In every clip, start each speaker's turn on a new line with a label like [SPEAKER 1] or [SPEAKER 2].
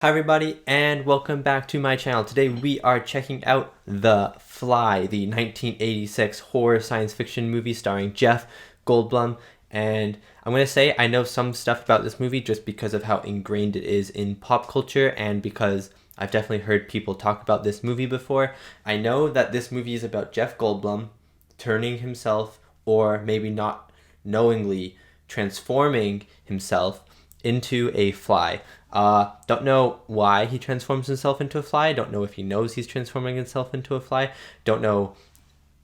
[SPEAKER 1] Hi everybody and welcome back to my channel. Today we are checking out The Fly, the 1986 horror science fiction movie starring Jeff Goldblum. And I'm going to say I know some stuff about this movie just because of how ingrained it is in pop culture and because I've definitely heard people talk about this movie before. I know that this movie is about Jeff Goldblum turning himself, or maybe not knowingly transforming himself, into a fly. Don't know why he transforms himself into a fly. Don't know if he knows he's transforming himself into a fly. Don't know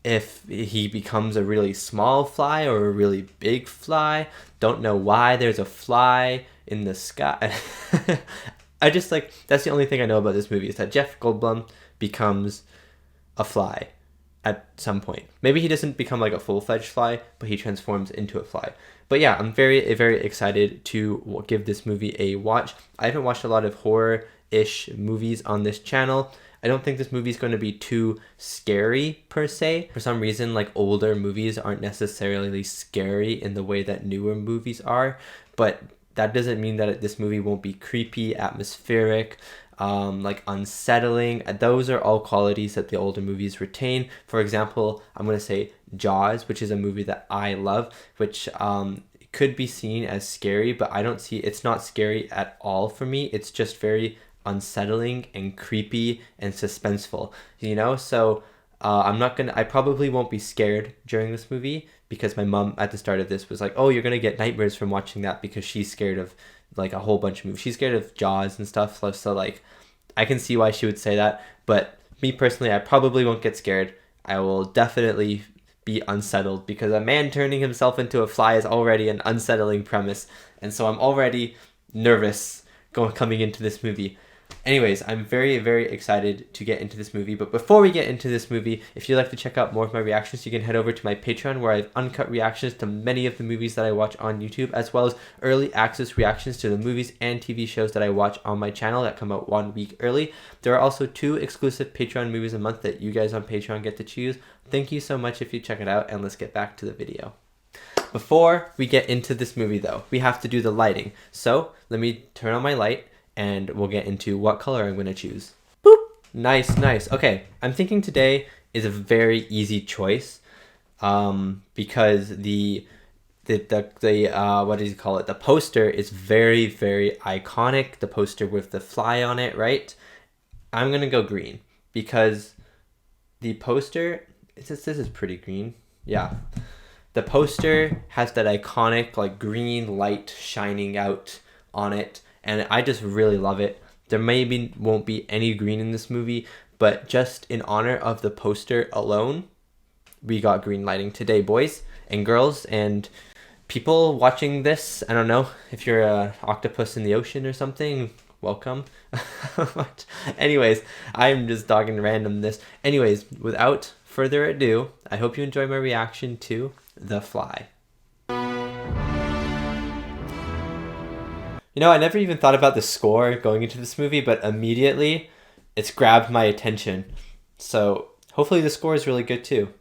[SPEAKER 1] if he becomes a really small fly or a really big fly. Don't know why there's a fly in the sky. That's the only thing I know about this movie is that Jeff Goldblum becomes a fly at some point. Maybe he doesn't become like a full-fledged fly, but he transforms into a fly. But yeah, I'm very, very excited to give this movie a watch. I haven't watched a lot of horror-ish movies on this channel. I don't think this movie is going to be too scary per se. For some reason, like older movies aren't necessarily scary in the way that newer movies are, but that doesn't mean that this movie won't be creepy, atmospheric, like unsettling. Those are all qualities that the older movies retain. For example, I'm going to say Jaws, which is a movie that I love, which could be seen as scary, but I don't see it's not scary at all for me. It's just very unsettling and creepy and suspenseful, you know? So I probably won't be scared during this movie because my mom at the start of this was like, oh, you're going to get nightmares from watching that because she's scared of like a whole bunch of movies. She's scared of Jaws and stuff. So like, I can see why she would say that. But me personally, I probably won't get scared. I will definitely be unsettled because a man turning himself into a fly is already an unsettling premise. And so I'm already nervous coming into this movie. Anyways, I'm very, very excited to get into this movie. But before we get into this movie, if you'd like to check out more of my reactions, you can head over to my Patreon where I have uncut reactions to many of the movies that I watch on YouTube, as well as early access reactions to the movies and TV shows that I watch on my channel that come out 1 week early. There are also 2 exclusive Patreon movies a month that you guys on Patreon get to choose. Thank you so much if you check it out, and let's get back to the video. Before we get into this movie though, we have to do the lighting. So let me turn on my light and we'll get into what color I'm going to choose. Boop! Nice, nice. Okay, I'm thinking today is a very easy choice because the what do you call it? The poster is very, very iconic. The poster with the fly on it, right? I'm going to go green because the poster, this is pretty green. Yeah. The poster has that iconic like green light shining out on it, and I just really love it. There won't be any green in this movie, but just in honor of the poster alone, we got green lighting today, boys and girls and people watching this. I don't know if you're an octopus in the ocean or something, welcome. But anyways, I'm just talking randomness. Anyways, without further ado, I hope you enjoy my reaction to The Fly. You know, I never even thought about the score going into this movie, but immediately it's grabbed my attention. So hopefully the score is really good too.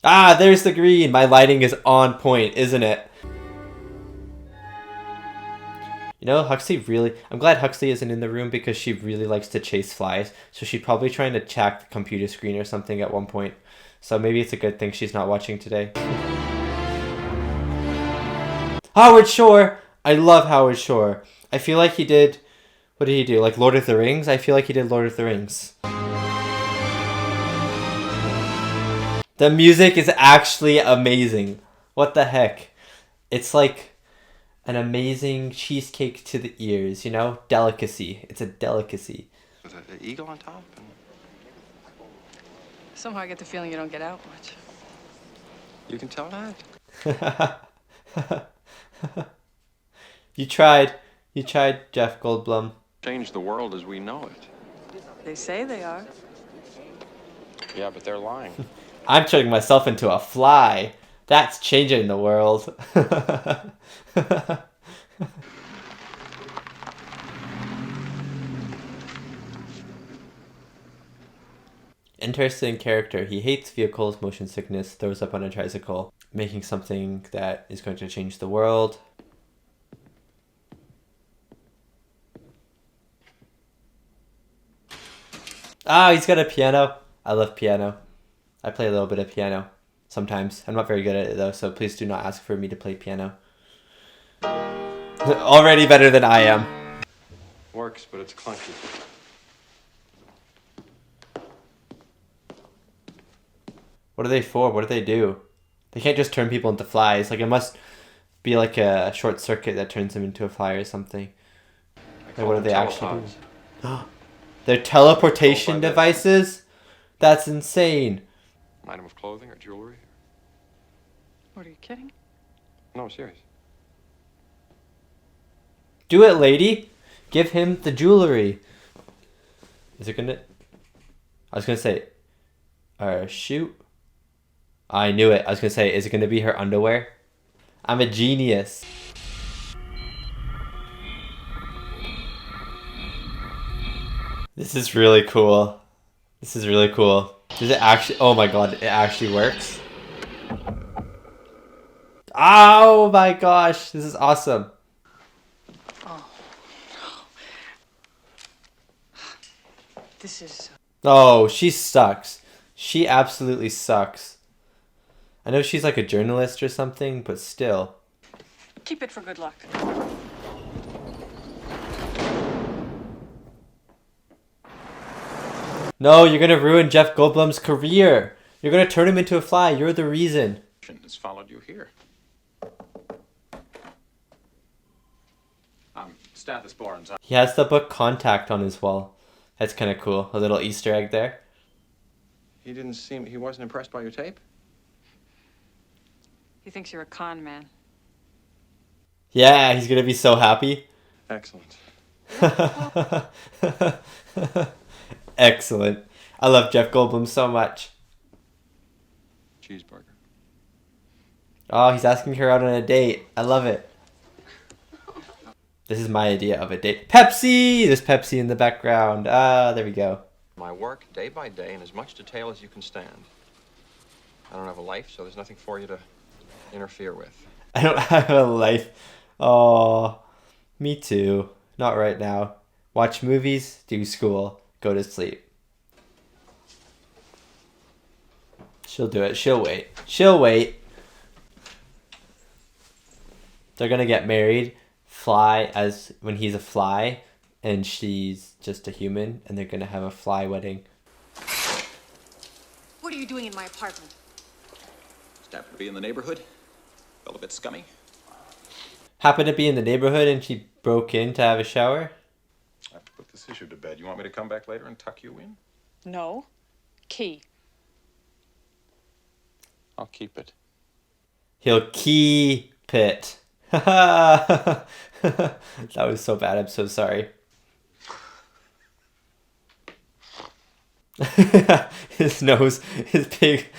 [SPEAKER 1] Ah, there's the green. My lighting is on point, isn't it? You know, I'm glad Huxley isn't in the room because she really likes to chase flies. So she's probably trying to check the computer screen or something at one point. So maybe it's a good thing she's not watching today. Howard Shore! I love Howard Shore. I feel like he did... What did he do? Like Lord of the Rings? I feel like he did Lord of the Rings. The music is actually amazing. What the heck? It's like an amazing cheesecake to the ears, you know? Delicacy. It's a delicacy.
[SPEAKER 2] With an eagle on top?
[SPEAKER 3] Somehow I get the feeling you don't get out much.
[SPEAKER 2] You can tell that.
[SPEAKER 1] You tried, Jeff Goldblum.
[SPEAKER 2] Change the world as we know it.
[SPEAKER 3] They say they are.
[SPEAKER 2] Yeah, but they're lying.
[SPEAKER 1] I'm turning myself into a fly. That's changing the world. Interesting character. He hates vehicles, motion sickness, throws up on a tricycle, making something that is going to change the world. Ah, he's got a piano. I love piano. I play a little bit of piano sometimes. I'm not very good at it though, so please do not ask for me to play piano. Already better than I am.
[SPEAKER 2] Works, but it's clunky.
[SPEAKER 1] What are they for? What do they do? They can't just turn people into flies. Like, it must be like a short circuit that turns them into a fly or something. Like, what do they actually do? They're teleportation devices? That's insane.
[SPEAKER 2] An item of clothing or jewelry?
[SPEAKER 3] What, are you kidding?
[SPEAKER 2] No, serious.
[SPEAKER 1] Do it, lady. Give him the jewelry. Is it gonna... I was gonna say... shoot. I knew it. I was gonna say, is it gonna be her underwear? I'm a genius. This is really cool. This is really cool. Does it actually... Oh my god, it actually works. Oh my gosh, this is awesome.
[SPEAKER 3] Oh, no. This is...
[SPEAKER 1] Oh, she sucks. She absolutely sucks. I know she's like a journalist or something, but still.
[SPEAKER 3] Keep it for good luck.
[SPEAKER 1] No, you're gonna ruin Jeff Goldblum's career. You're gonna turn him into a fly. You're the reason.
[SPEAKER 4] Has followed you here. Stathis Borns.
[SPEAKER 1] He has the book Contact on his wall. That's kind of cool. A little Easter egg there.
[SPEAKER 2] He wasn't impressed by your tape?
[SPEAKER 3] He thinks you're a con man.
[SPEAKER 1] Yeah, he's gonna be so happy.
[SPEAKER 2] Excellent.
[SPEAKER 1] Excellent. I love Jeff Goldblum so much.
[SPEAKER 2] Cheeseburger.
[SPEAKER 1] Oh, he's asking her out on a date. I love it. This is my idea of a date. Pepsi! There's Pepsi in the background. Ah, there we go.
[SPEAKER 2] My work day by day in as much detail as you can stand. I don't have a life, so there's nothing for you to interfere with.
[SPEAKER 1] I don't have a life. Oh, me too. Not right now. Watch movies, do school, go to sleep. She'll do it. She'll wait. She'll wait. They're gonna get married. Fly as when he's a fly and she's just a human, and they're gonna have a fly wedding.
[SPEAKER 5] What are you doing in my apartment?
[SPEAKER 4] Just happened to be in the neighborhood. Felt a bit scummy.
[SPEAKER 1] Happened to be in the neighborhood and she broke in to have a shower.
[SPEAKER 4] I have to put this issue to bed. You want me to come back later and tuck you in?
[SPEAKER 3] No. Key.
[SPEAKER 2] I'll keep it.
[SPEAKER 1] He'll keep it. That was so bad. I'm so sorry. His nose, his pig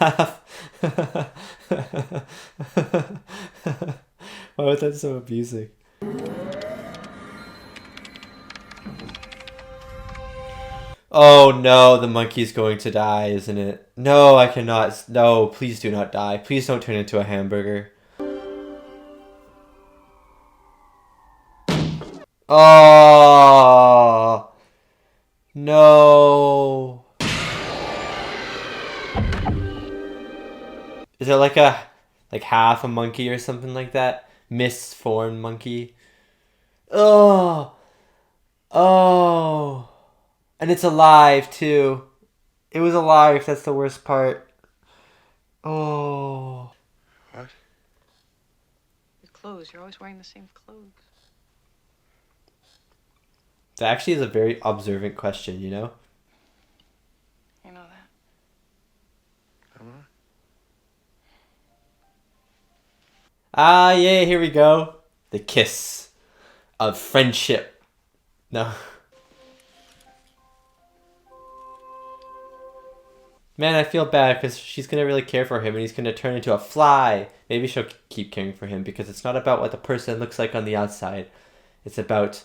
[SPEAKER 1] laugh. Why was that so amusing? Oh no, the monkey's going to die, isn't it? No, I cannot. No, please do not die. Please don't turn into a hamburger. Oh no. Is it like half a monkey or something like that? Misformed monkey. Oh. Oh. And it's alive too. It was alive, that's the worst part. Oh.
[SPEAKER 2] What?
[SPEAKER 3] Your clothes. You're always wearing the same clothes.
[SPEAKER 1] That actually is a very observant question, you know?
[SPEAKER 3] You know that.
[SPEAKER 1] Ah, yeah, here we go. The kiss of friendship. No. Man, I feel bad because she's going to really care for him and he's going to turn into a fly. Maybe she'll keep caring for him because it's not about what the person looks like on the outside. It's about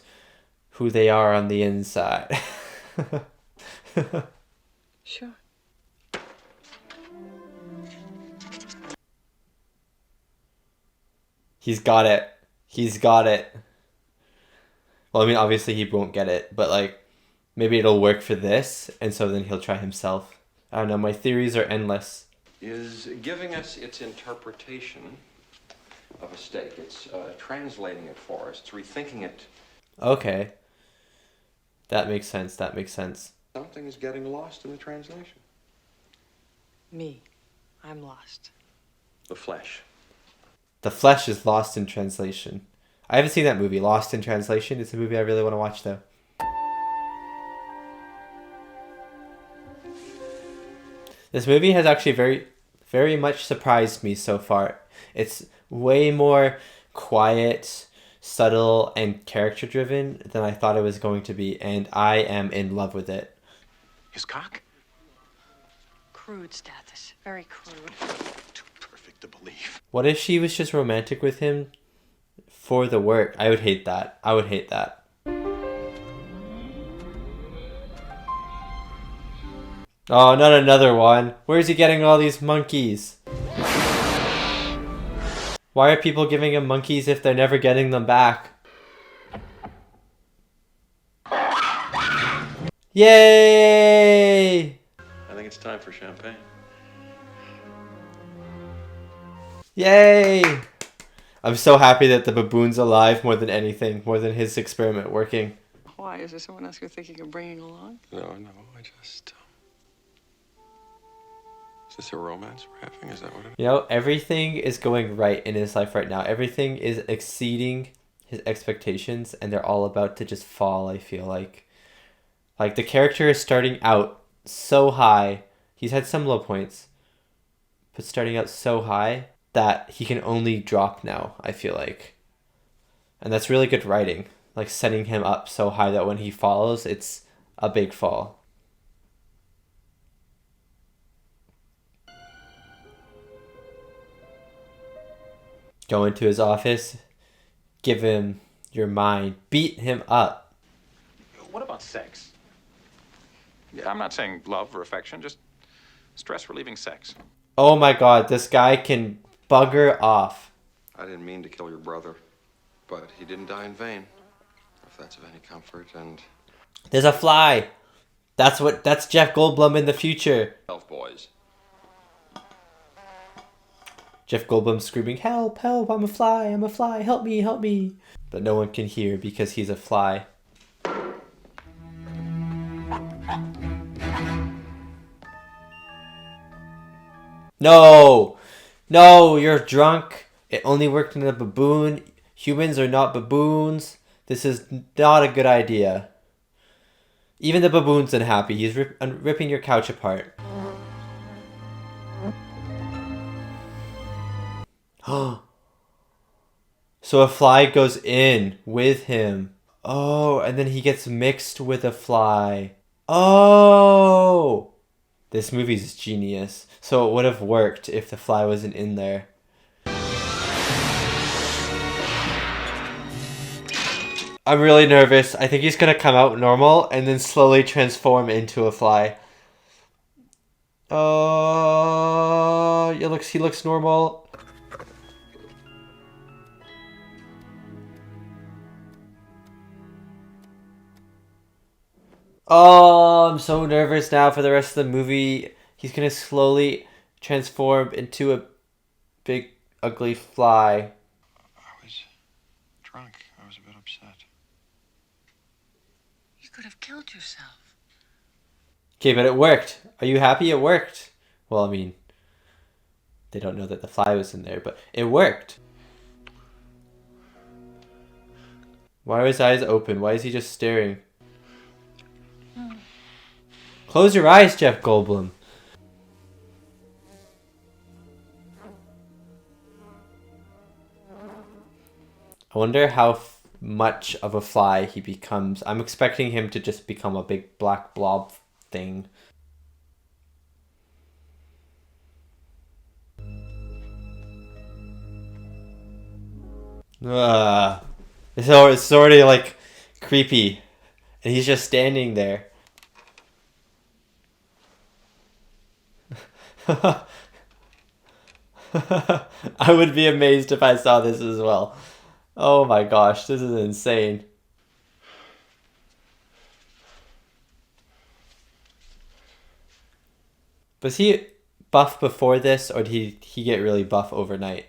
[SPEAKER 1] who they are on the inside.
[SPEAKER 3] Sure.
[SPEAKER 1] He's got it. He's got it. Well, I mean, obviously he won't get it, but like, maybe it'll work for this, and so then he'll try himself. I don't know, my theories are endless.
[SPEAKER 2] Is giving us its interpretation of a steak. It's translating it for us. It's rethinking it.
[SPEAKER 1] Okay. That makes sense, that makes sense.
[SPEAKER 2] Something is getting lost in the translation.
[SPEAKER 3] Me. I'm lost.
[SPEAKER 2] The flesh.
[SPEAKER 1] The flesh is lost in translation. I haven't seen that movie, Lost in Translation. It's a movie I really want to watch, though. This movie has actually very, very much surprised me so far. It's way more quiet, subtle, and character-driven than I thought it was going to be, and I am in love with it.
[SPEAKER 4] His cock?
[SPEAKER 3] Crude status. Very crude.
[SPEAKER 4] Too perfect to believe.
[SPEAKER 1] What if she was just romantic with him for the work? I would hate that. I would hate that. Oh, not another one. Where's he getting all these monkeys? Why are people giving him monkeys if they're never getting them back? Yay!
[SPEAKER 2] I think it's time for champagne.
[SPEAKER 1] Yay! I'm so happy that the baboon's alive more than anything, more than his experiment working.
[SPEAKER 3] Why? Is there someone else you're thinking of bringing along?
[SPEAKER 2] No, I just... Is this a romance we're having? Is that what it is?
[SPEAKER 1] You know, everything is going right in his life right now. Everything is exceeding his expectations, and they're all about to just fall, I feel like. Like, the character is starting out so high. He's had some low points, but starting out so high that he can only drop now, I feel like. And that's really good writing. Like, setting him up so high that when he falls, it's a big fall. Go into his office, give him your mind, beat him up.
[SPEAKER 4] What about sex? Yeah, I'm not saying love or affection, just stress-relieving sex.
[SPEAKER 1] Oh my god, this guy can bugger off.
[SPEAKER 2] I didn't mean to kill your brother, but he didn't die in vain. If that's of any comfort, and...
[SPEAKER 1] There's a fly. That's Jeff Goldblum in the future.
[SPEAKER 2] Elf boys.
[SPEAKER 1] Jeff Goldblum screaming, help, help, I'm a fly, help me, help me. But no one can hear because he's a fly. No! No, you're drunk. It only worked in a baboon. Humans are not baboons. This is not a good idea. Even the baboon's unhappy. He's ripping your couch apart. So a fly goes in with him. Oh, and then he gets mixed with a fly. Oh! This movie's genius. So it would have worked if the fly wasn't in there. I'm really nervous. I think he's gonna come out normal and then slowly transform into a fly. Oh, he looks normal. Oh, I'm so nervous now for the rest of the movie. He's gonna slowly transform into a big, ugly fly.
[SPEAKER 2] I was drunk. I was a bit upset.
[SPEAKER 3] You could have killed yourself.
[SPEAKER 1] Okay, but it worked. Are you happy it worked? Well, I mean, they don't know that the fly was in there, but it worked. Why are his eyes open? Why is he just staring? Close your eyes, Jeff Goldblum. I wonder how much of a fly he becomes. I'm expecting him to just become a big black blob thing. It's already like creepy. And he's just standing there. I would be amazed if I saw this as well. Oh my gosh, this is insane. Was he buff before this, or did he get really buff overnight?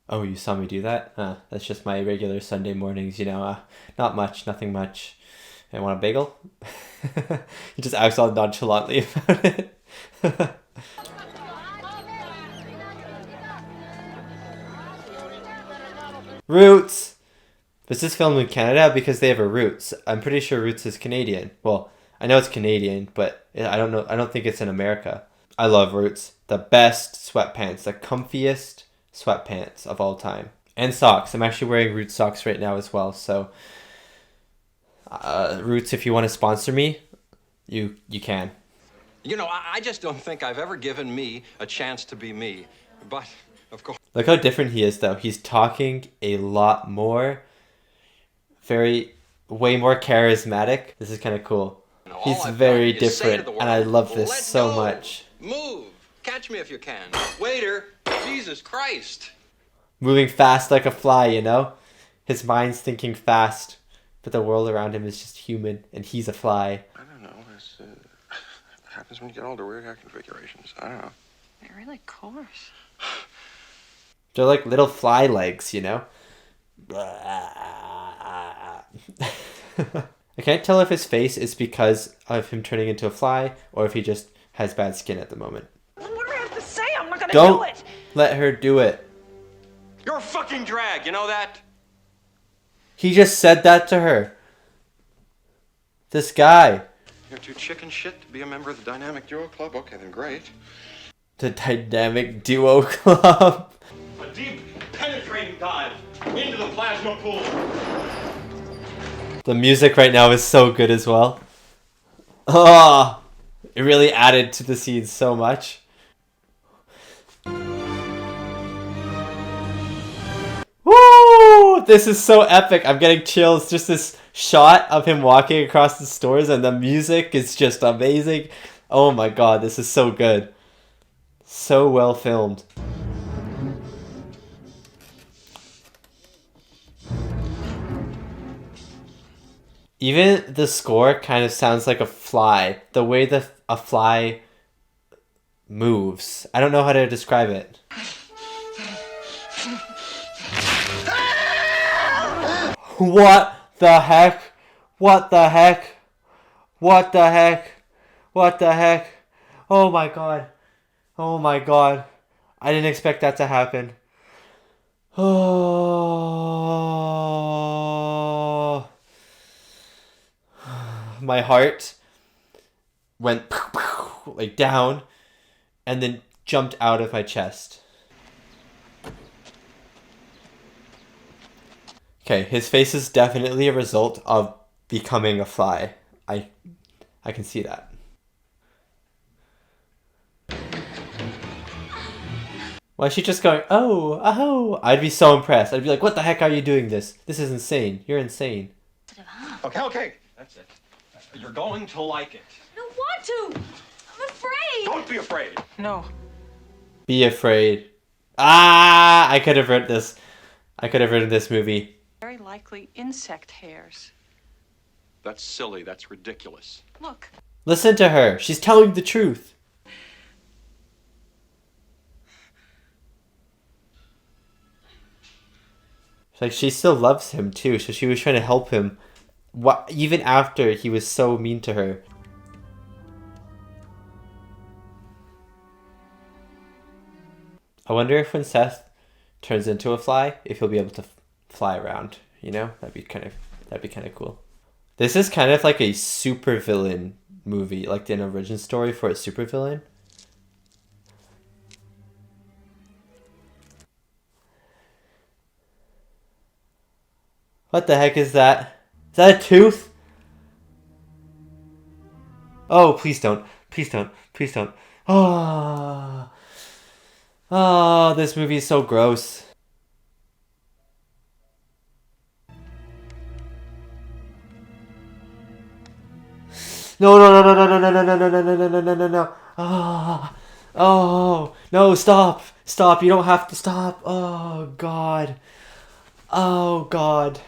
[SPEAKER 1] Oh, you saw me do that? That's just my regular Sunday mornings, you know. Not much, nothing much. I want a bagel? He just acts all nonchalantly about it. Roots! Was this filmed in Canada? Because they have a Roots. I'm pretty sure Roots is Canadian. Well, I know it's Canadian, but I don't know. I don't think it's in America. I love Roots. The best sweatpants. The comfiest sweatpants of all time. And socks. I'm actually wearing Roots socks right now as well. So, Roots, if you want to sponsor me, you can.
[SPEAKER 2] You know, I just don't think I've ever given me a chance to be me. But, of course...
[SPEAKER 1] Look how different he is, though. He's talking a lot more. Way more charismatic. This is kind of cool.
[SPEAKER 2] You know,
[SPEAKER 1] he's very different, and I love this so much.
[SPEAKER 2] Move. Catch me if you can. Waiter. Jesus Christ.
[SPEAKER 1] Moving fast like a fly, you know? His mind's thinking fast, but the world around him is just human, and he's a fly.
[SPEAKER 2] I don't know. This happens when you get older. Weird hair configurations. I don't know.
[SPEAKER 3] They're really coarse.
[SPEAKER 1] They're like little fly legs, you know? I can't tell if his face is because of him turning into a fly, or if he just has bad skin at the moment.
[SPEAKER 3] What do I have to say? I'm not gonna
[SPEAKER 1] Don't
[SPEAKER 3] do it.
[SPEAKER 1] let her do it.
[SPEAKER 2] You're a fucking drag. You know that?
[SPEAKER 1] He just said that to her. This guy.
[SPEAKER 2] You're too chicken shit to be a member of the Dynamic Duo Club? Okay, then great.
[SPEAKER 1] The Dynamic Duo Club.
[SPEAKER 5] A deep, penetrating dive into the plasma pool.
[SPEAKER 1] The music right now is so good as well. Oh, it really added to the scene so much. Woo! This is so epic. I'm getting chills. Just this shot of him walking across the stores, and the music is just amazing. Oh my god, this is so good. So well filmed. Even the score kind of sounds like a fly. The way a fly moves. I don't know how to describe it. What the heck? What the heck? What the heck? What the heck? Oh my god. Oh my god. I didn't expect that to happen. Oh. My heart went like down and then jumped out of my chest. Okay, his face is definitely a result of becoming a fly. I can see that. Why is she just going, oh, oh? I'd be so impressed. I'd be like, what the heck are you doing this? This is insane. You're insane.
[SPEAKER 2] Okay. That's it. You're going to like it.
[SPEAKER 6] I don't want to. I'm afraid.
[SPEAKER 2] Don't be afraid.
[SPEAKER 3] No.
[SPEAKER 1] Be afraid. Ah, I could have written this. I could have written this movie.
[SPEAKER 3] Very likely insect hairs.
[SPEAKER 2] That's silly. That's ridiculous.
[SPEAKER 3] Look.
[SPEAKER 1] Listen to her. She's telling the truth. Like, she still loves him too, so she was trying to help him. Even after he was so mean to her. I wonder if when Seth turns into a fly, if he'll be able to fly around. You know, that'd be kind of cool. This is kind of like a supervillain movie, like an origin story for a supervillain. What the heck is that? Is that a tooth? Oh, please don't. Please don't. Please don't. Oh. Oh, this movie is so gross. No, no, no, no, no, no, no, no, no, no, no, no, no, no, no, no. Oh. Oh. No, stop. Stop. You don't have to stop. Oh, God. Oh, God.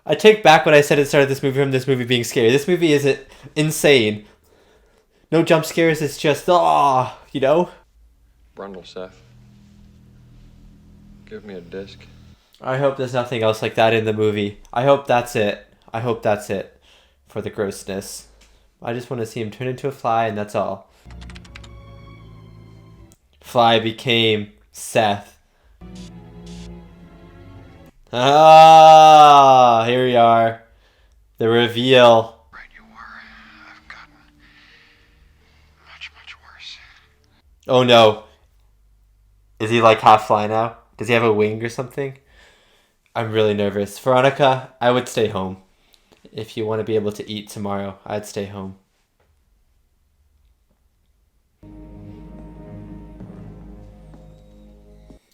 [SPEAKER 1] I take back what I said at the start of this movie from this movie being scary. This movie isn't insane. No jump scares, it's just, you know?
[SPEAKER 2] Brundle, Seth. Give me a disc.
[SPEAKER 1] I hope there's nothing else like that in the movie. I hope that's it. I hope that's it for the grossness. I just want to see him turn into a fly, and that's all. Fly became Seth. Ah, here we are. The reveal.
[SPEAKER 4] Right, you were. I've gotten much, much worse.
[SPEAKER 1] Oh no. Is he like half fly now? Does he have a wing or something? I'm really nervous. Veronica, I would stay home. If you want to be able to eat tomorrow, I'd stay home.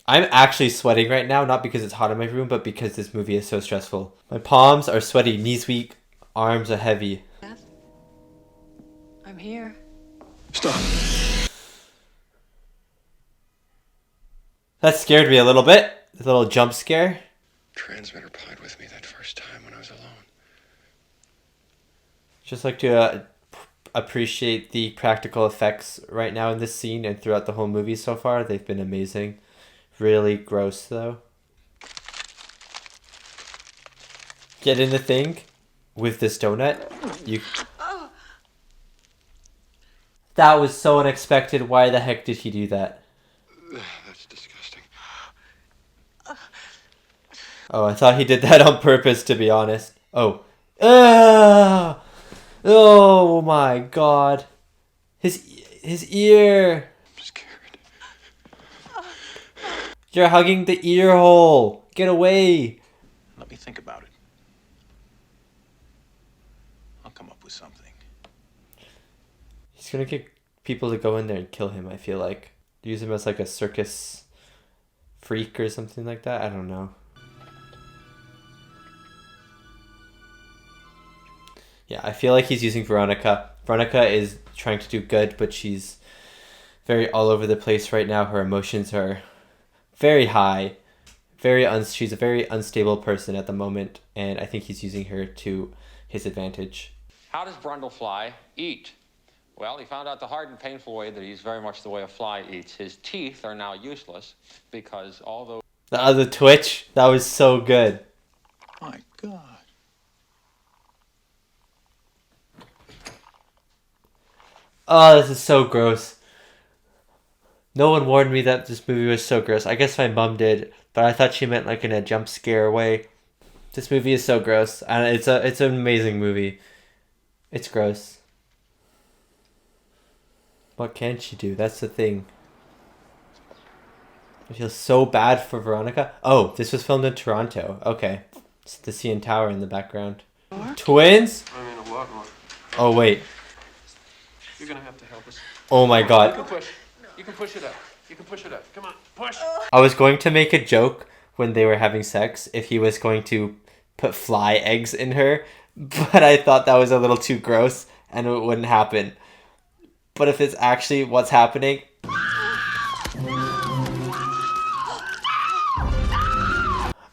[SPEAKER 1] I'm actually sweating right now, not because it's hot in my room, but because this movie is so stressful. My palms are sweaty, knees weak, arms are heavy.
[SPEAKER 3] Seth, I'm here.
[SPEAKER 4] Stop.
[SPEAKER 1] That scared me a little bit. A little jump scare.
[SPEAKER 2] Transmitter plied with me that first time when I was alone.
[SPEAKER 1] Just like to appreciate the practical effects right now in this scene and throughout the whole movie so far. They've been amazing. Really gross though. Get in the thing with this donut. That was so unexpected. Why the heck did he do that?
[SPEAKER 2] That's disgusting.
[SPEAKER 1] Oh, I thought he did that on purpose, to be honest. Oh. Oh my god. His ear.
[SPEAKER 2] I'm scared.
[SPEAKER 1] You're hugging the ear hole. Get away.
[SPEAKER 4] Let me think about it. I'll come up with something.
[SPEAKER 1] He's gonna get people to go in there and kill him, I feel like. Use him as like a circus freak or something like that. I don't know. Yeah, I feel like he's using Veronica. Veronica is trying to do good, but she's very all over the place right now. Her emotions are very high. She's a very unstable person at the moment, and I think he's using her to his advantage.
[SPEAKER 7] How does Brundlefly eat? Well, he found out the hard and painful way that he's very much the way a fly eats. His teeth are now useless because although...
[SPEAKER 1] The other twitch, that was so good.
[SPEAKER 4] My God.
[SPEAKER 1] Oh, this is so gross. No one warned me that this movie was so gross. I guess my mom did, but I thought she meant like in a jump scare way. This movie is so gross, and it's an amazing movie. It's gross. What can she do? That's the thing. I feel so bad for Veronica. Oh, this was filmed in Toronto. Okay. It's the CN Tower in the background. Twins?
[SPEAKER 5] I mean, a lot more.
[SPEAKER 1] Oh, wait.
[SPEAKER 5] You're gonna have to help us.
[SPEAKER 1] Oh my god.
[SPEAKER 5] You can push. You can push it up. You can push it up. Come on, push.
[SPEAKER 1] I was going to make a joke when they were having sex if he was going to put fly eggs in her, but I thought that was a little too gross and it wouldn't happen. But if it's actually what's happening...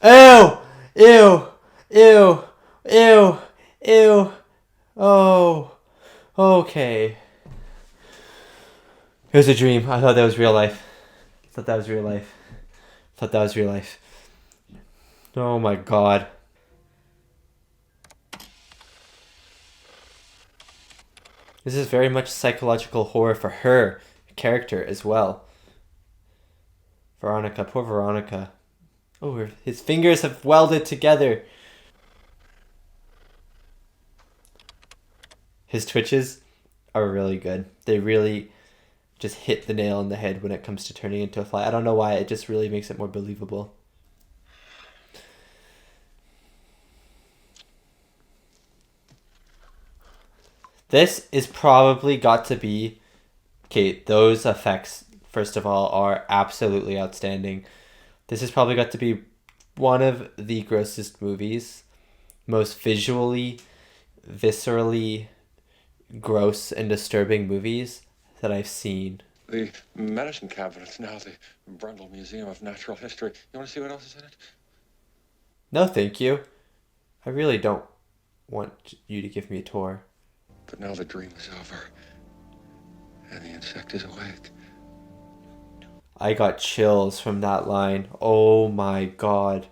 [SPEAKER 1] Ew! Ew! Ew! Ew! Ew! Oh. Okay. It was a dream. I thought that was real life. I thought that was real life. I thought that was real life. Oh my god. This is very much psychological horror for her character as well. Veronica, poor Veronica. Oh, his fingers have welded together. His twitches are really good. They really just hit the nail on the head when it comes to turning into a fly. I don't know why, it just really makes it more believable. This is probably got to be... Okay, those effects, first of all, are absolutely outstanding. This has probably got to be one of the grossest movies. Most visually, viscerally gross and disturbing movies that I've seen.
[SPEAKER 2] The medicine cabinet's now the Brundle Museum of Natural History. You want to see what else is in it?
[SPEAKER 1] No, thank you. I really don't want you to give me a tour.
[SPEAKER 2] But now the dream is over, and the insect is awake.
[SPEAKER 1] I got chills from that line. Oh my god.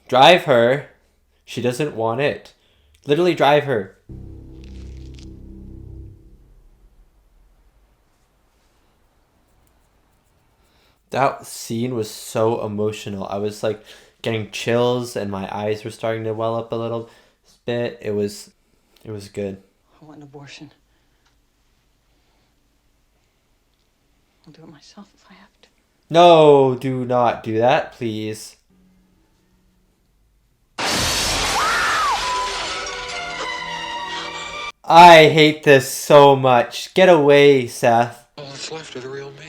[SPEAKER 1] Drive her. She doesn't want it. Literally drive her. That scene was so emotional. I was like getting chills and my eyes were starting to well up a little bit. It was good.
[SPEAKER 3] I want an abortion. I'll do it myself if I have to.
[SPEAKER 1] No, do not do that, please. I hate this so much. Get away, Seth.
[SPEAKER 2] All that's left of the real me.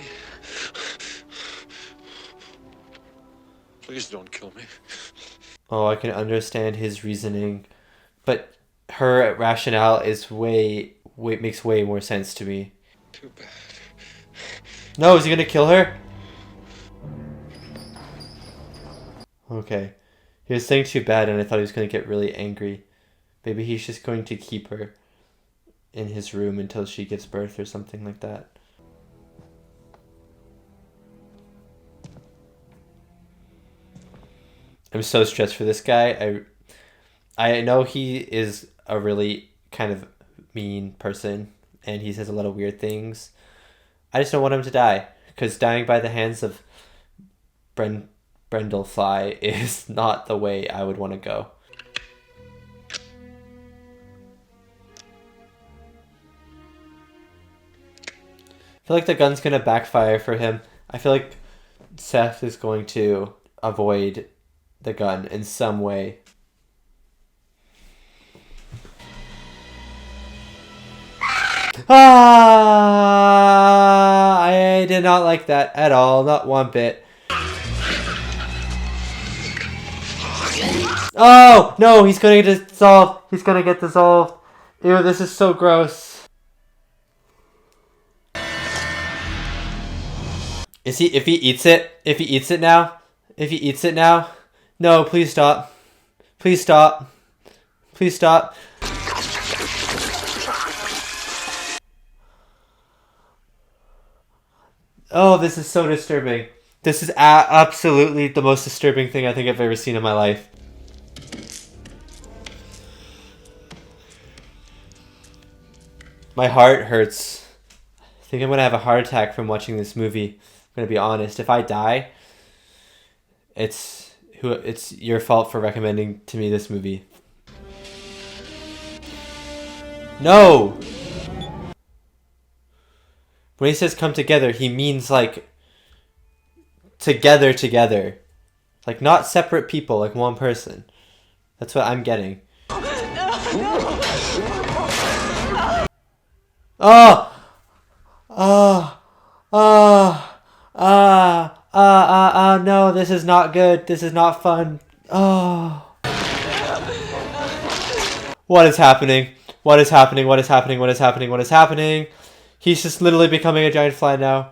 [SPEAKER 2] Please don't kill me.
[SPEAKER 1] Oh, I can understand his reasoning, but her rationale is makes way more sense to me.
[SPEAKER 2] Too bad.
[SPEAKER 1] No, is he gonna kill her? Okay. He was saying too bad and I thought he was gonna get really angry. Maybe he's just going to keep her in his room until she gives birth or something like that. I'm so stressed for this guy. I know he is a really kind of mean person and he says a lot of weird things. I just don't want him to die because dying by the hands of Brundlefly is not the way I would want to go. I feel like the gun's gonna backfire for him. I feel like Seth is going to avoid the gun in some way. Ah! I did not like that at all, not one bit. Oh! No, he's gonna get dissolved. He's gonna get dissolved. Ew, this is so gross. If he eats it now? No, please stop. Please stop. Please stop. Oh, this is so disturbing. This is absolutely the most disturbing thing I think I've ever seen in my life. My heart hurts. I think I'm gonna have a heart attack from watching this movie. I'm gonna be honest. If I die, it's your fault for recommending to me this movie. No! When he says come together, he means like together. Like not separate people, like one person. That's what I'm getting. Oh! No, this is not good. This is not fun. Oh. What is happening? What is happening? What is happening? What is happening? What is happening? He's just literally becoming a giant fly now.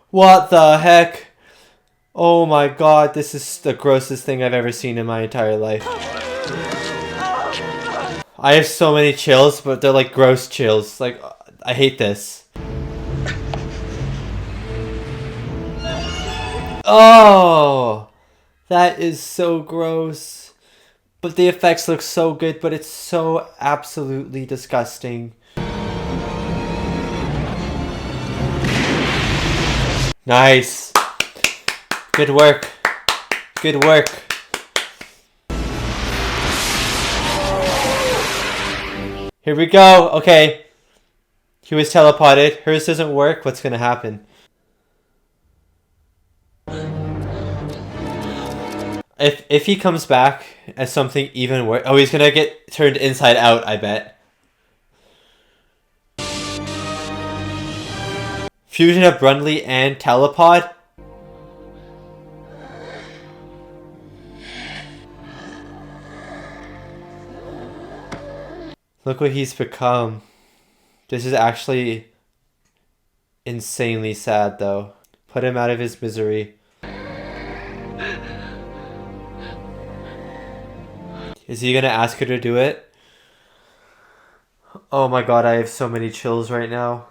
[SPEAKER 1] What the heck? Oh my god, this is the grossest thing I've ever seen in my entire life. I have so many chills, but they're like gross chills. Like, I hate this. Oh! That is so gross. But the effects look so good, but it's so absolutely disgusting. Nice. Good work. Good work. Here we go. Okay. He was teleported. Hers doesn't work. What's gonna happen? If he comes back as something even worse... Oh, he's gonna get turned inside out, I bet. Fusion of Brundley and Telepod? Look what he's become. This is actually insanely sad, though. Put him out of his misery. Is he gonna ask her to do it? Oh my god, I have so many chills right now.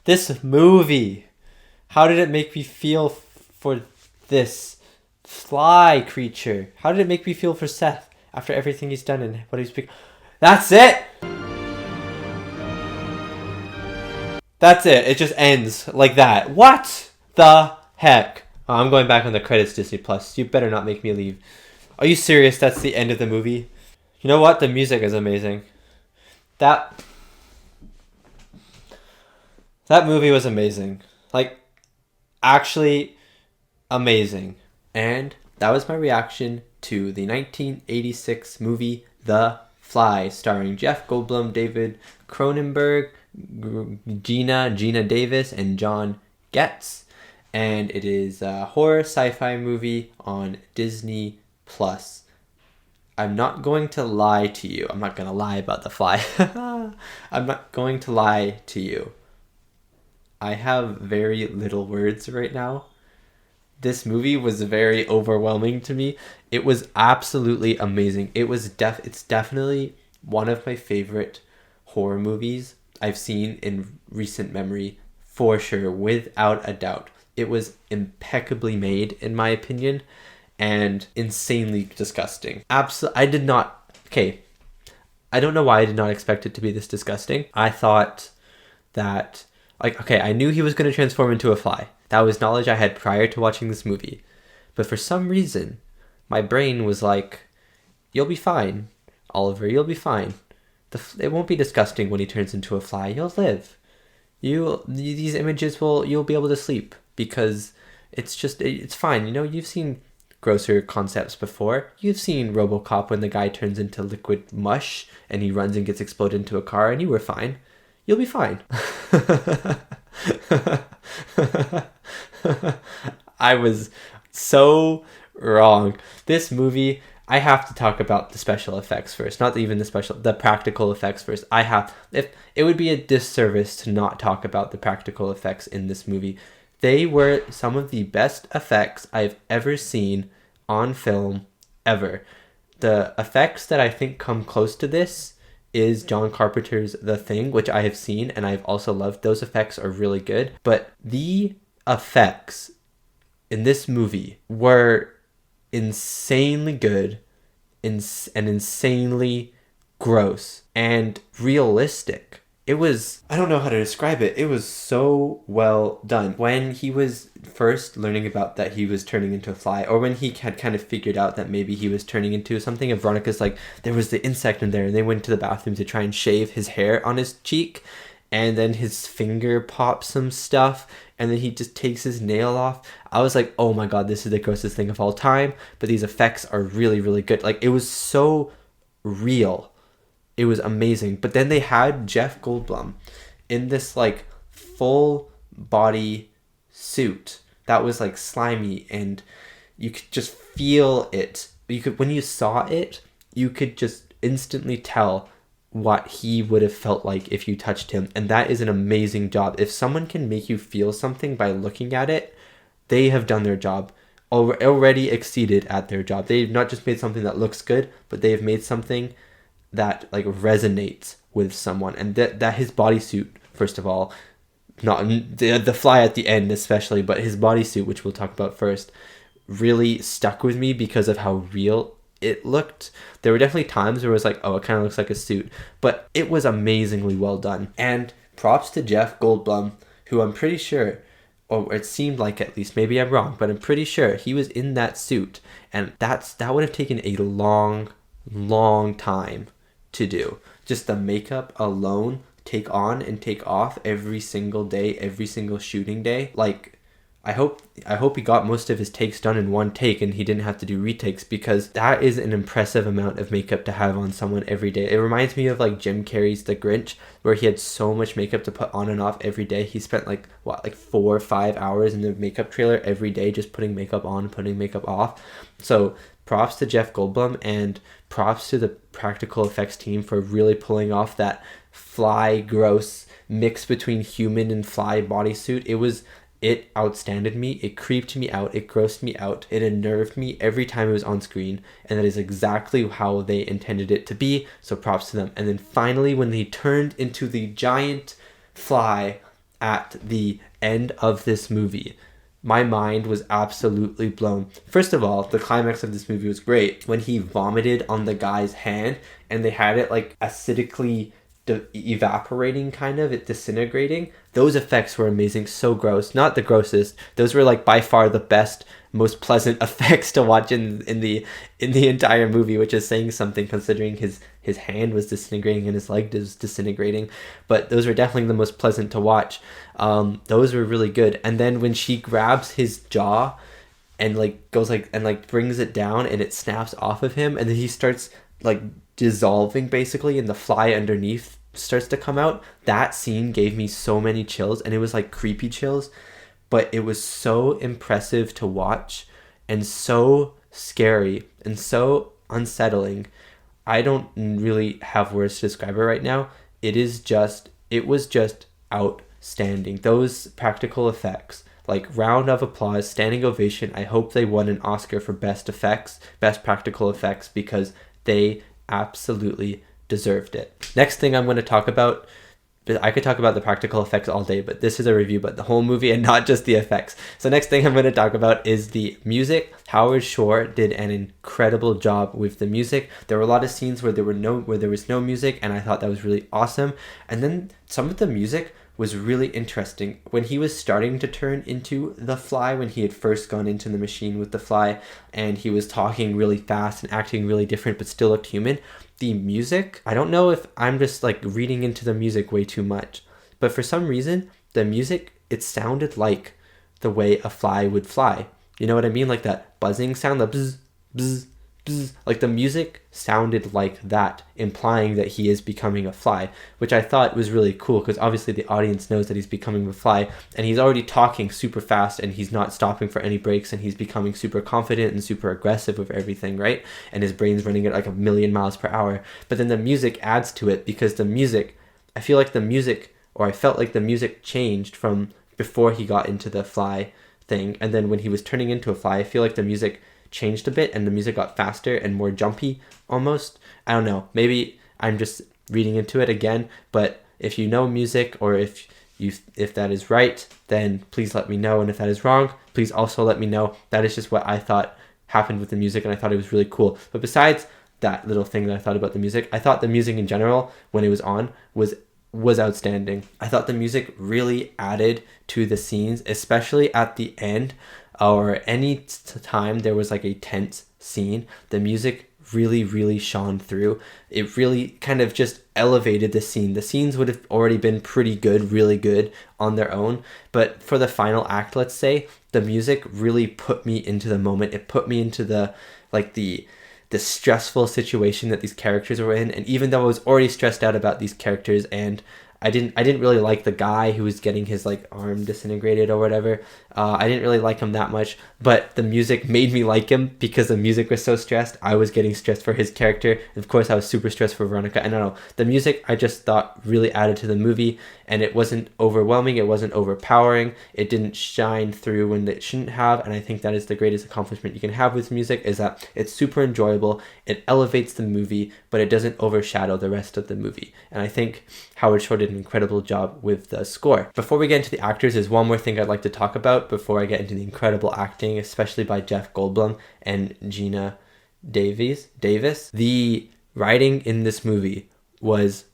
[SPEAKER 1] This movie! How did it make me feel for this fly creature? How did it make me feel for Seth after everything he's done and what he's become? That's it! That's it. It just ends like that. What the heck? Oh, I'm going back on the credits, Disney Plus. You better not make me leave. Are you serious? That's the end of the movie? You know what? The music is amazing. That movie was amazing. Like, actually amazing. And that was my reaction to the 1986 movie The Fly, starring Jeff Goldblum, David Cronenberg, Geena Davis, and John Getz. And it is a horror sci-fi movie on Disney Plus. I'm not going to lie to you. I'm not going to lie about The Fly. I'm not going to lie to you. I have very little words right now. This movie was very overwhelming to me. It was absolutely amazing. It's definitely one of my favorite horror movies I've seen in recent memory, for sure, without a doubt. It was impeccably made, in my opinion, and insanely disgusting. I don't know why I did not expect it to be this disgusting. I thought that, I knew he was going to transform into a fly. That was knowledge I had prior to watching this movie. But for some reason, my brain was like, you'll be fine, Oliver, you'll be fine. It won't be disgusting when he turns into a fly. You'll live. These images you'll be able to sleep because it's fine. You know, you've seen grosser concepts before. You've seen RoboCop when the guy turns into liquid mush and he runs and gets exploded into a car, and you were fine. You'll be fine. I was so wrong. This movie, I have to talk about the special effects first. Not even the practical effects first. If it would be a disservice to not talk about the practical effects in this movie. They were some of the best effects I've ever seen on film ever. The effects that I think come close to this is John Carpenter's The Thing, which I have seen and I've also loved. Those effects are really good. But the effects in this movie were insanely good and insanely gross and realistic. It was, I don't know how to describe it. It was so well done. When he was first learning about that he was turning into a fly, or when he had kind of figured out that maybe he was turning into something, and Veronica's like, there was the insect in there, and they went to the bathroom to try and shave his hair on his cheek, and then his finger pops some stuff, and then he just takes his nail off. I was like, oh my god, this is the grossest thing of all time, but these effects are really, really good. Like, it was so real. It was amazing. But then they had Jeff Goldblum in this like full body suit that was like slimy, and you could just feel it. When you saw it, you could just instantly tell what he would have felt like if you touched him. And that is an amazing job. If someone can make you feel something by looking at it, they have done their job. Already exceeded at their job. They've not just made something that looks good, but they have made something that like resonates with someone. And that his bodysuit, first of all, not the fly at the end especially, but his bodysuit, which we'll talk about first, really stuck with me because of how real it looked. There were definitely times where it was like, oh, it kind of looks like a suit, but it was amazingly well done. And props to Jeff Goldblum, who I'm pretty sure, or it seemed like, at least, maybe I'm wrong, but I'm pretty sure he was in that suit, and that would have taken a long time to do. Just the makeup alone, take on and take off every single day, every single shooting day. Like, I hope he got most of his takes done in one take and he didn't have to do retakes, because that is an impressive amount of makeup to have on someone every day. It reminds me of like Jim Carrey's The Grinch, where he had so much makeup to put on and off every day. He spent like 4 or 5 hours in the makeup trailer every day just putting makeup on, putting makeup off. So props to Jeff Goldblum, and props to the practical effects team for really pulling off that fly gross mix between human and fly bodysuit. It outstanded me, it creeped me out, it grossed me out, it unnerved me every time it was on screen, and that is exactly how they intended it to be, so props to them. And then finally, when he turned into the giant fly at the end of this movie, my mind was absolutely blown. First of all, the climax of this movie was great. When he vomited on the guy's hand, and they had it like acidically evaporating, kind of, it disintegrating. Those effects were amazing. So gross. Not the grossest. Those were like by far the best, most pleasant effects to watch in the entire movie, which is saying something considering his hand was disintegrating and his leg was disintegrating. But those were definitely the most pleasant to watch. Those were really good. And then when she grabs his jaw and like goes like and like brings it down and it snaps off of him, and then he starts like dissolving basically, and the fly underneath starts to come out. That scene gave me so many chills, and it was like creepy chills, but it was so impressive to watch and so scary and so unsettling. I don't really have words to describe it right now. It was just outstanding. Those practical effects, like round of applause, standing ovation. I hope they won an Oscar for best practical effects, because they absolutely deserved it. Next thing I'm going to talk about, I could talk about the practical effects all day, but this is a review about the whole movie and not just the effects. So next thing I'm going to talk about is the music. Howard Shore did an incredible job with the music. There were a lot of scenes where there was no music, and I thought that was really awesome. And then some of the music was really interesting. When he was starting to turn into the fly, when he had first gone into the machine with the fly, and he was talking really fast and acting really different but still looked human, the music, I don't know if I'm just like reading into the music way too much, but for some reason the music, it sounded like the way a fly would fly. You know what I mean? Like that buzzing sound, the bzz, bzz, bzz. Like the music sounded like that, implying that he is becoming a fly, which I thought was really cool, because obviously the audience knows that he's becoming a fly, and he's already talking super fast, and he's not stopping for any breaks, and he's becoming super confident and super aggressive with everything, right? And his brain's running at like 1,000,000 miles per hour. But then the music adds to it, because the music, I felt like the music changed from before he got into the fly thing, and then when he was turning into a fly, I feel like the music changed a bit, and the music got faster and more jumpy almost. I don't know, maybe I'm just reading into it again, but if you know music, or if that is right, then please let me know, and if that is wrong, please also let me know. That is just what I thought happened with the music, and I thought it was really cool. But besides that little thing that I thought about the music, I thought the music in general, when it was on, was outstanding. I thought the music really added to the scenes, especially at the end, or any time there was like a tense scene. The music really shone through. It really kind of just elevated the scene. The scenes would have already been pretty good, really good on their own, but for the final act, let's say, the music really put me into the moment. It put me into the stressful situation that these characters were in. And even though I was already stressed out about these characters, and I didn't really like the guy who was getting his like arm disintegrated or whatever. I didn't really like him that much, but the music made me like him, because the music was so stressed. I was getting stressed for his character. And of course, I was super stressed for Veronica. I don't know. The music, I just thought, really added to the movie, and it wasn't overwhelming. It wasn't overpowering. It didn't shine through when it shouldn't have. And I think that is the greatest accomplishment you can have with music, is that it's super enjoyable. It elevates the movie, but it doesn't overshadow the rest of the movie. And I think Howard Shore did an incredible job with the score. Before we get into the actors, there's one more thing I'd like to talk about before I get into the incredible acting, especially by Jeff Goldblum and Geena Davis. The writing in this movie was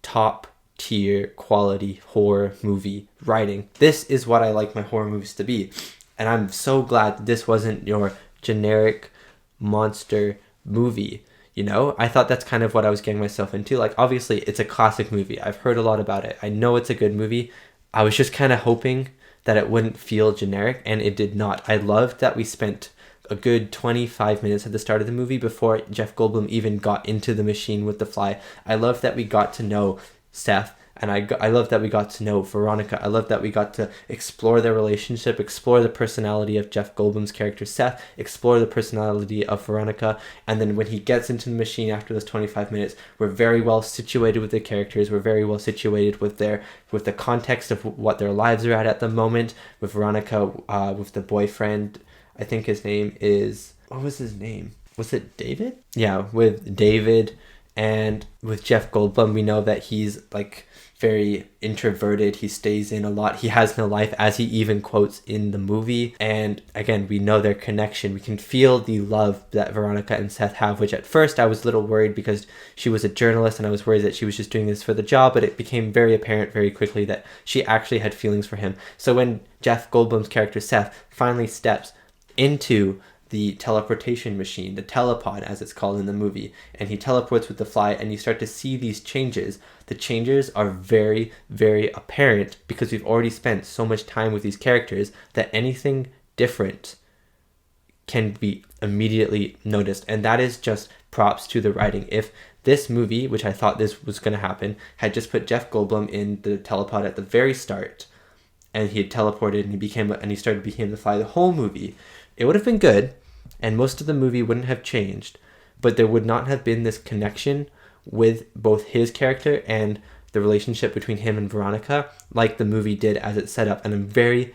[SPEAKER 1] top tier quality horror movie writing. This is what I like my horror movies to be. And I'm so glad that this wasn't your generic monster movie. You know, I thought that's kind of what I was getting myself into. Like, obviously, it's a classic movie. I've heard a lot about it. I know it's a good movie. I was just kind of hoping that it wouldn't feel generic, and it did not. I loved that we spent a good 25 minutes at the start of the movie before Jeff Goldblum even got into the machine with the fly. I love that we got to know Seth, and I love that we got to know Veronica. I love that we got to explore their relationship, explore the personality of Jeff Goldblum's character Seth, explore the personality of Veronica, and then when he gets into the machine after those 25 minutes, we're very well situated with the characters, we're very well situated with the context of what their lives are at the moment, with Veronica, with the boyfriend, I think his name is, what was his name? Was it David? Yeah, with David, and with Jeff Goldblum, we know that he's like very introverted. He stays in a lot. He has no life, as he even quotes in the movie. And again, we know their connection. We can feel the love that Veronica and Seth have, which at first I was a little worried because she was a journalist and I was worried that she was just doing this for the job, but it became very apparent very quickly that she actually had feelings for him. So when Jeff Goldblum's character Seth finally steps into the teleportation machine, the telepod as it's called in the movie, and he teleports with the fly, and you start to see these changes. The changes are very, very apparent because we've already spent so much time with these characters that anything different can be immediately noticed, and that is just props to the writing. If this movie, which I thought this was going to happen, had just put Jeff Goldblum in the telepod at the very start, and he had teleported and he became the fly the whole movie, it would have been good, and most of the movie wouldn't have changed, but there would not have been this connection with both his character and the relationship between him and Veronica like the movie did as it set up. And I'm very,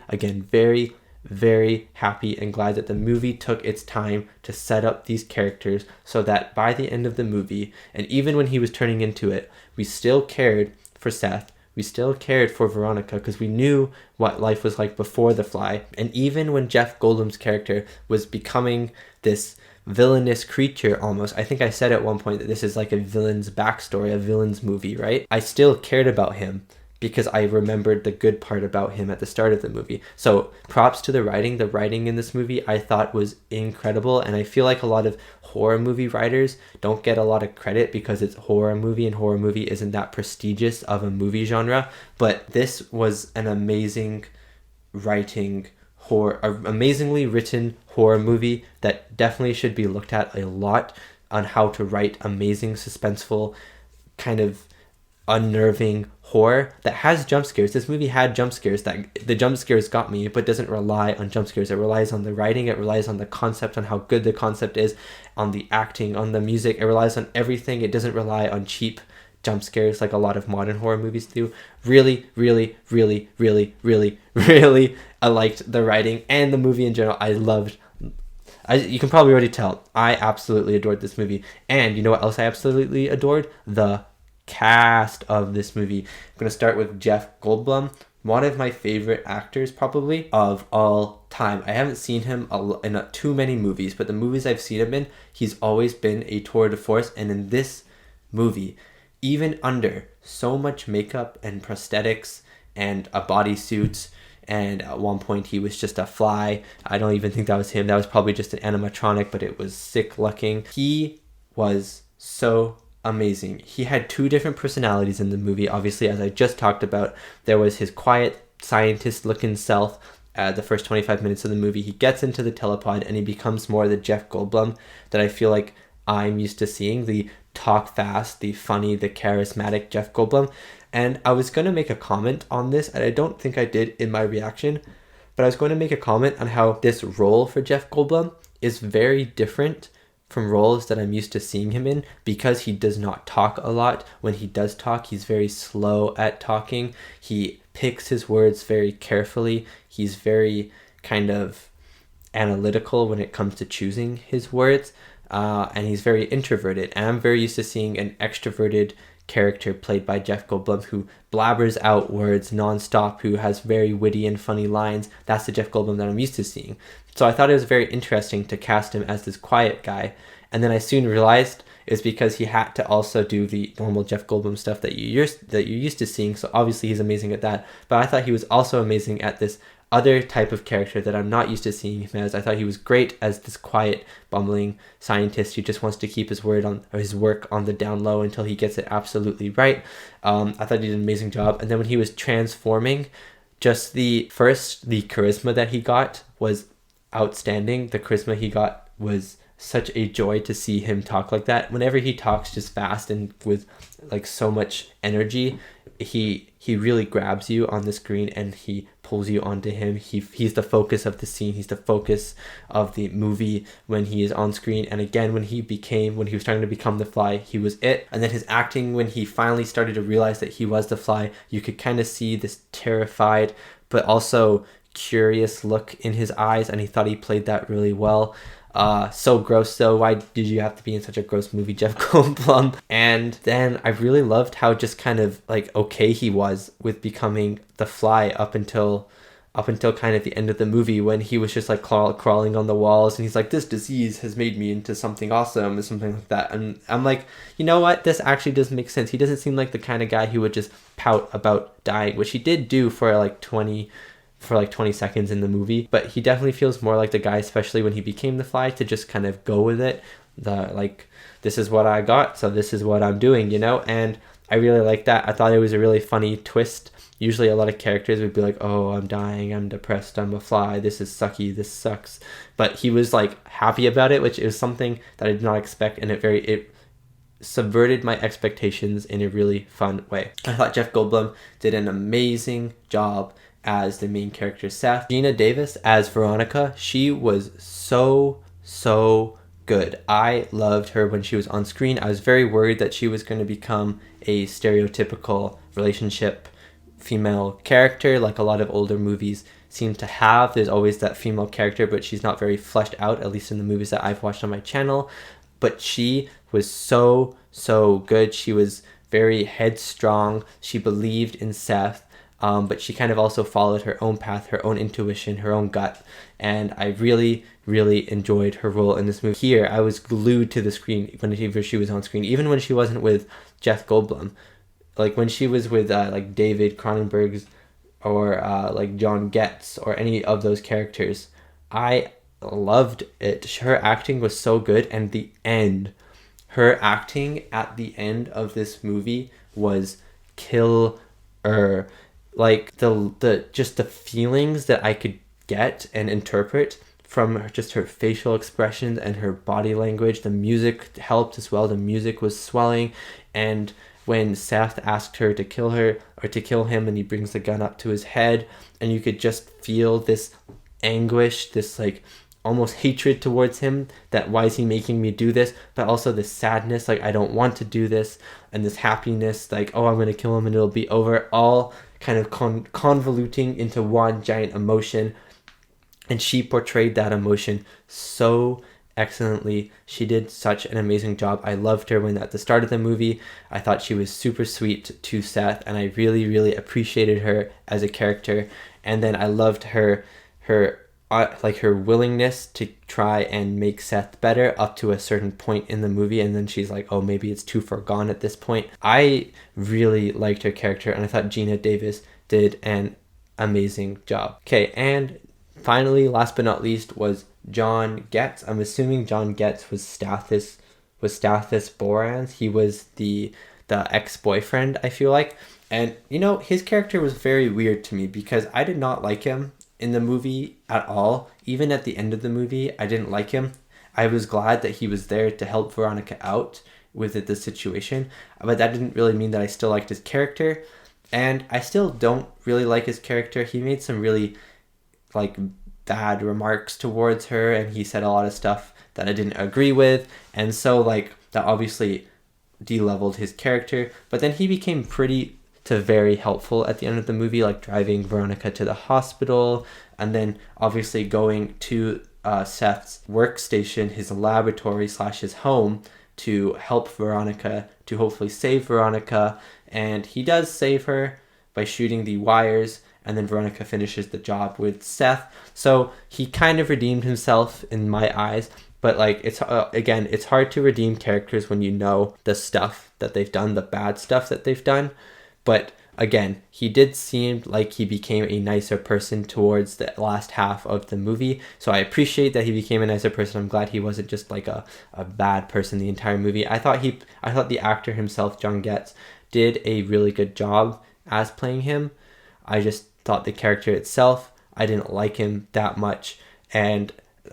[SPEAKER 1] very happy and glad that the movie took its time to set up these characters so that by the end of the movie, and even when he was turning into it, we still cared for Seth. We still cared for Veronica because we knew what life was like before the fly. And even when Jeff Goldblum's character was becoming this villainous creature almost, I think I said at one point that this is like a villain's backstory, a villain's movie, right? I still cared about him because I remembered the good part about him at the start of the movie. So props to the writing. The writing in this movie I thought was incredible, and I feel like a lot of horror movie writers don't get a lot of credit because it's horror movie, and horror movie isn't that prestigious of a movie genre. But this was an amazing amazingly written horror movie that definitely should be looked at a lot on how to write amazing, suspenseful, kind of unnerving horror that has jump scares. This movie had jump scares. That the jump scares got me, but doesn't rely on jump scares. It relies on the writing, it relies on the concept, on how good the concept is, on the acting, on the music. It relies on everything. It doesn't rely on cheap jump scares like a lot of modern horror movies do. Really, I liked the writing and the movie in general. You can probably already tell, I absolutely adored this movie. And you know what else I absolutely adored? The cast of this movie. I'm going to start with Jeff Goldblum, one of my favorite actors probably of all time. I haven't seen him in too many movies, but the movies I've seen him in, he's always been a tour de force. And in this movie, even under so much makeup and prosthetics and a bodysuit, and at one point he was just a fly. I don't even think that was him. That was probably just an animatronic, but it was sick looking. He was so amazing. He had two different personalities in the movie. Obviously, as I just talked about, there was his quiet scientist looking self. The first 25 minutes of the movie, he gets into the telepod and he becomes more the Jeff Goldblum that I feel like I'm used to seeing, the talk fast, the funny, the charismatic Jeff Goldblum. And I was going to make a comment on this, and I don't think I did in my reaction, but I was going to make a comment on how this role for Jeff Goldblum is very different from roles that I'm used to seeing him in, because he does not talk a lot. When he does talk, he's very slow at talking. He picks his words very carefully. He's very kind of analytical when it comes to choosing his words, and he's very introverted. And I'm very used to seeing an extroverted character played by Jeff Goldblum who blabbers out words nonstop, who has very witty and funny lines. That's the Jeff Goldblum that I'm used to seeing. So I thought it was very interesting to cast him as this quiet guy. And then I soon realized it's because he had to also do the normal Jeff Goldblum stuff that you're used to seeing. So obviously he's amazing at that. But I thought he was also amazing at this other type of character that I'm not used to seeing him as. I thought he was great as this quiet, bumbling scientist who just wants to keep his work on the down low until he gets it absolutely right. I thought he did an amazing job. And then when he was transforming just the charisma that he got was outstanding. The charisma he got was such a joy to see him talk like that. Whenever he talks just fast and with like so much energy, he really grabs you on the screen and he pulls you onto him. He's the focus of the scene. He's the focus of the movie when he is on screen. And again, when he was starting to become the Fly, he was it. And then his acting, when he finally started to realize that he was the Fly, you could kind of see this terrified but also curious look in his eyes, and he thought he played that really well. So gross though. Why did you have to be in such a gross movie, Jeff Goldblum? And then I really loved how just kind of like okay he was with becoming the Fly up until kind of the end of the movie, when he was just like crawling on the walls and he's like, this disease has made me into something awesome or something like that. And I'm like, you know what, this actually does make sense. He doesn't seem like the kind of guy who would just pout about dying, which he did do for like 20 seconds in the movie, but he definitely feels more like the guy, especially when he became the Fly, to just kind of go with it. This is what I got, so this is what I'm doing, you know? And I really like that. I thought it was a really funny twist. Usually a lot of characters would be like, oh, I'm dying, I'm depressed, I'm a Fly, this is sucky, this sucks. But he was like happy about it, which is something that I did not expect, and it subverted my expectations in a really fun way. I thought Jeff Goldblum did an amazing job as the main character, Seth. Geena Davis as Veronica, she was so good. I loved her when she was on screen. I was very worried that she was going to become a stereotypical relationship female character like a lot of older movies seem to have. There's always that female character, but she's not very fleshed out, at least in the movies that I've watched on my channel. But she was so good. She was very headstrong. She believed in Seth. But she kind of also followed her own path, her own intuition, her own gut. And I really enjoyed her role in this movie. Here, I was glued to the screen whenever she was on screen, even when she wasn't with Jeff Goldblum. Like when she was with like David Cronenberg's or like John Getz or any of those characters, I loved it. Her acting was so good. And her acting at the end of this movie was killer. Like the just the feelings that I could get and interpret from just her facial expressions and her body language. The music helped as well. The music was swelling, and when Seth asked her to kill her or to kill him, and he brings the gun up to his head, and you could just feel this anguish, this like almost hatred towards him, that why is he making me do this, but also this sadness, like I don't want to do this, and this happiness, like oh, I'm gonna kill him and it'll be over, all kind of convoluting into one giant emotion. And she portrayed that emotion so excellently. She did such an amazing job. I loved her when at the start of the movie. I thought she was super sweet to Seth, and I really appreciated her as a character. And then I loved her like her willingness to try and make Seth better up to a certain point in the movie, and then she's like, oh, maybe it's too far gone at this point. I really liked her character, and I thought Geena Davis did an amazing job. Okay, and finally, last but not least, was John Getz. I'm assuming John Getz was Stathis Boran's. He was the ex-boyfriend, I feel like. And, you know, his character was very weird to me because I did not like him in the movie at all. Even at the end of the movie, I didn't like him. I was glad that he was there to help Veronica out with the situation, but that didn't really mean that I still liked his character. And I still don't really like his character. He made some really like bad remarks towards her, and he said a lot of stuff that I didn't agree with, and so like that obviously de-leveled his character. But then he became very helpful at the end of the movie, like driving Veronica to the hospital, and then obviously going to Seth's workstation, his laboratory / his home, to help Veronica, to hopefully save Veronica. And he does save her by shooting the wires, and then Veronica finishes the job with Seth. So he kind of redeemed himself in my eyes. But like it's hard to redeem characters when you know the stuff that they've done, the bad stuff that they've done. But again, he did seem like he became a nicer person towards the last half of the movie. So I appreciate that he became a nicer person. I'm glad he wasn't just like a bad person the entire movie. I thought the actor himself, John Getz, did a really good job as playing him. I just thought the character itself, I didn't like him that much. And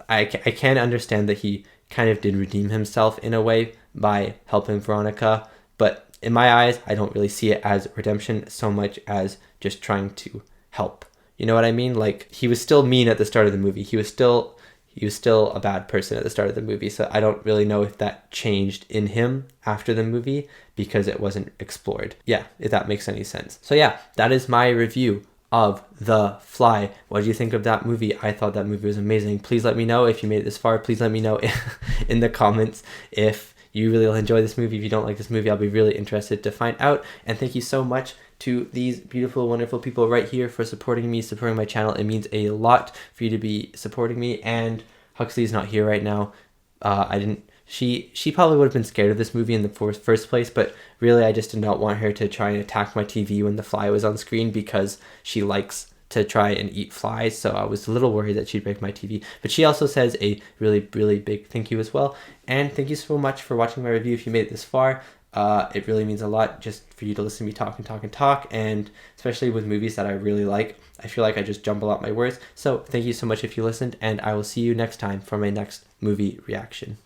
[SPEAKER 1] I can understand that he kind of did redeem himself in a way by helping Veronica. But in my eyes, I don't really see it as redemption so much as just trying to help. You know what I mean? Like, he was still mean at the start of the movie. He was still a bad person at the start of the movie. So I don't really know if that changed in him after the movie because it wasn't explored. Yeah, if that makes any sense. So yeah, that is my review of The Fly. What did you think of that movie? I thought that movie was amazing. Please let me know if you made it this far. Please let me know in the comments if you really will enjoy this movie. If you don't like this movie, I'll be really interested to find out. And thank you so much to these beautiful, wonderful people right here for supporting me, supporting my channel. It means a lot for you to be supporting me. And Huxley's not here right now. She probably would have been scared of this movie in the first place, but really I just did not want her to try and attack my TV when The Fly was on screen because she likes to try and eat flies, so I was a little worried that she'd break my TV. But she also says a really, really big thank you as well. And thank you so much for watching my review if you made it this far. It really means a lot just for you to listen to me talk and talk and talk, and especially with movies that I really like. I feel like I just jumble out my words. So thank you so much if you listened, and I will see you next time for my next movie reaction.